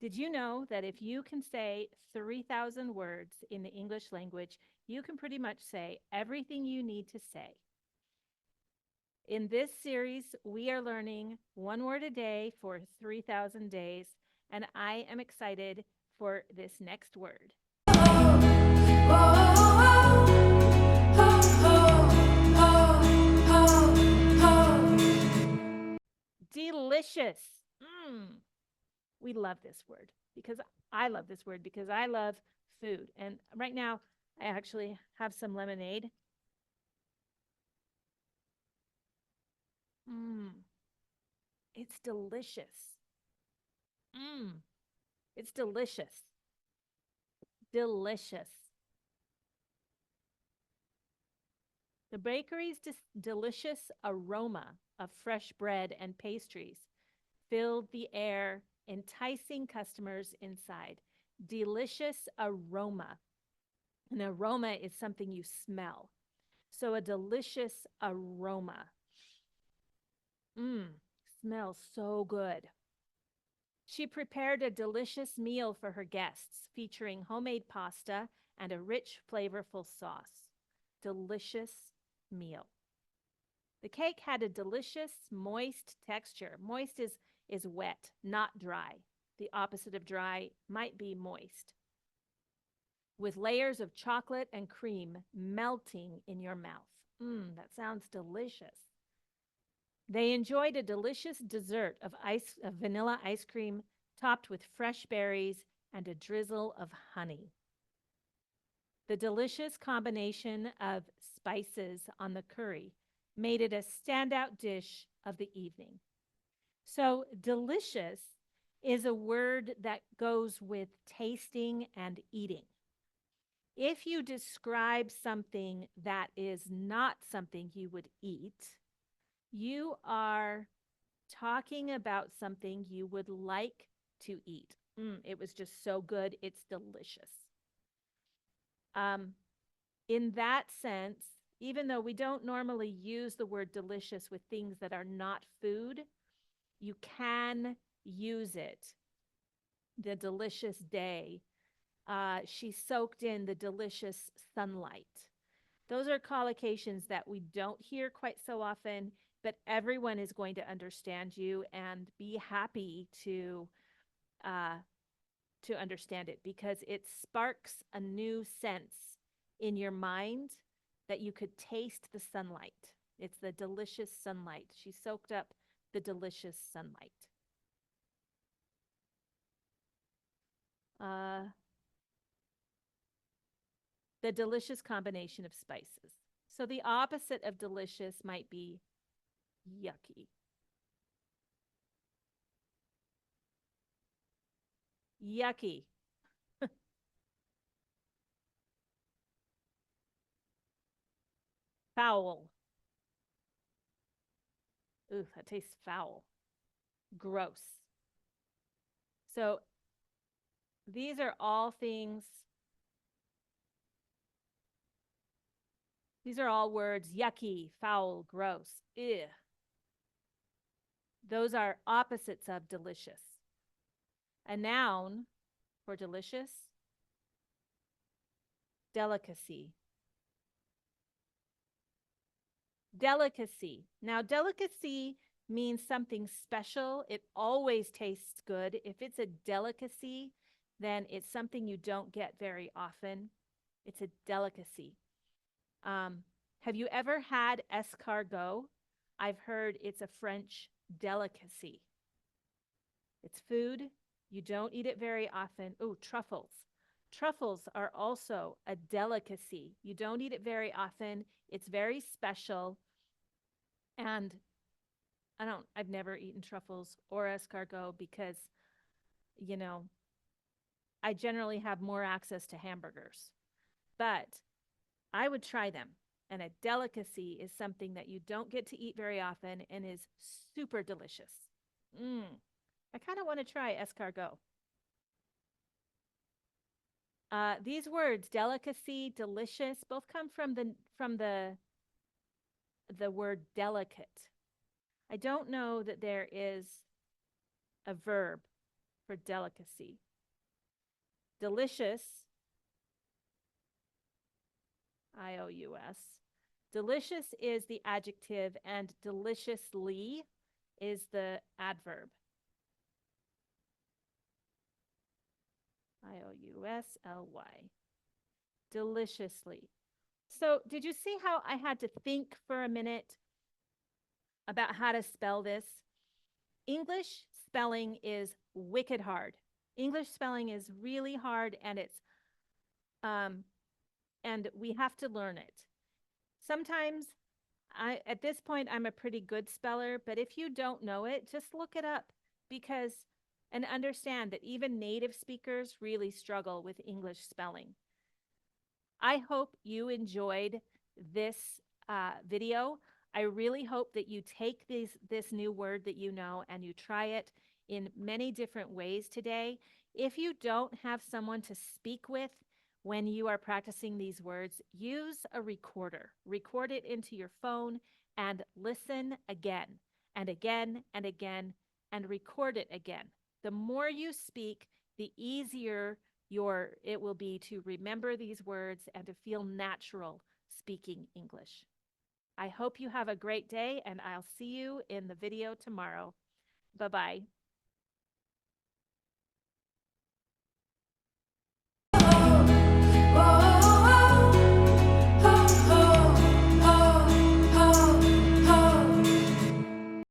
Did you know that if you can say 3,000 words in the English language, you can pretty much say everything you need to say? In this series, we are learning one word a day for 3,000 days, and I am excited for this next word. Delicious. Mm. We love this word because I love this word because I love food. And right now, I actually have some lemonade. Mm. It's delicious. Mm. It's delicious. Delicious. The bakery's delicious aroma of fresh bread and pastries filled the air, enticing customers inside. Delicious aroma. An aroma is something you smell. So a delicious aroma. Mmm, smells so good. She prepared a delicious meal for her guests, featuring homemade pasta and a rich, flavorful sauce. Delicious meal. The cake had a delicious, moist texture. Moist is wet, not dry. The opposite of dry might be moist. With layers of chocolate and cream melting in your mouth. That sounds delicious. They enjoyed a delicious dessert of vanilla ice cream topped with fresh berries and a drizzle of honey. The delicious combination of spices on the curry made it a standout dish of the evening. So, delicious is a word that goes with tasting and eating. If you describe something that is not something you would eat, you are talking about something you would like to eat. It was just so good. It's delicious. Um, in that sense, even though we don't normally use the word delicious with things that are not food, you can use it. The delicious day. She soaked in the delicious sunlight. Those are collocations that we don't hear quite so often, but everyone is going to understand you and be happy uh, to understand it because it sparks a new sense in your mind that you could taste the sunlight. It's the delicious sunlight. She soaked up the delicious sunlight. Uh, the delicious combination of spices. So the opposite of delicious might be yucky. Yucky. Foul. Ooh, that tastes foul. Gross. So these are all things, these are all words yucky, foul, gross. Ew. Those are opposites of delicious. A noun for delicious, delicacy. Delicacy. Now, delicacy means something special. It always tastes good. If it's a delicacy, then it's something you don't get very often. It's a delicacy. Have you ever had escargot? I've heard it's a French delicacy. It's food. You don't eat it very often. Oh, truffles. Truffles are also a delicacy. You don't eat it very often. It's very special. And I've never eaten truffles or escargot because, you know, I generally have more access to hamburgers. But I would try them. And a delicacy is something that you don't get to eat very often and is super delicious. I kind of want to try escargot. These words, delicacy, delicious, both come from the word delicate. I don't know that there is a verb for delicacy. Delicious, IOUS. Delicious is the adjective and deliciously is the adverb. IOUSLY. Deliciously. So, did you see how I had to think for a minute about how to spell this? English spelling is wicked hard. English spelling is really hard, and and we have to learn it. Sometimes at this point I'm a pretty good speller, but if you don't know it, just look it up because and understand that even native speakers really struggle with English spelling. I hope you enjoyed this video. I really hope that you take this new word that you know and you try it in many different ways today. If you don't have someone to speak with when you are practicing these words, use a recorder. Record it into your phone and listen again and again and again and record it again. The more you speak, the easier it will be to remember these words and to feel natural speaking English. I hope you have a great day, and I'll see you in the video tomorrow. Bye-bye.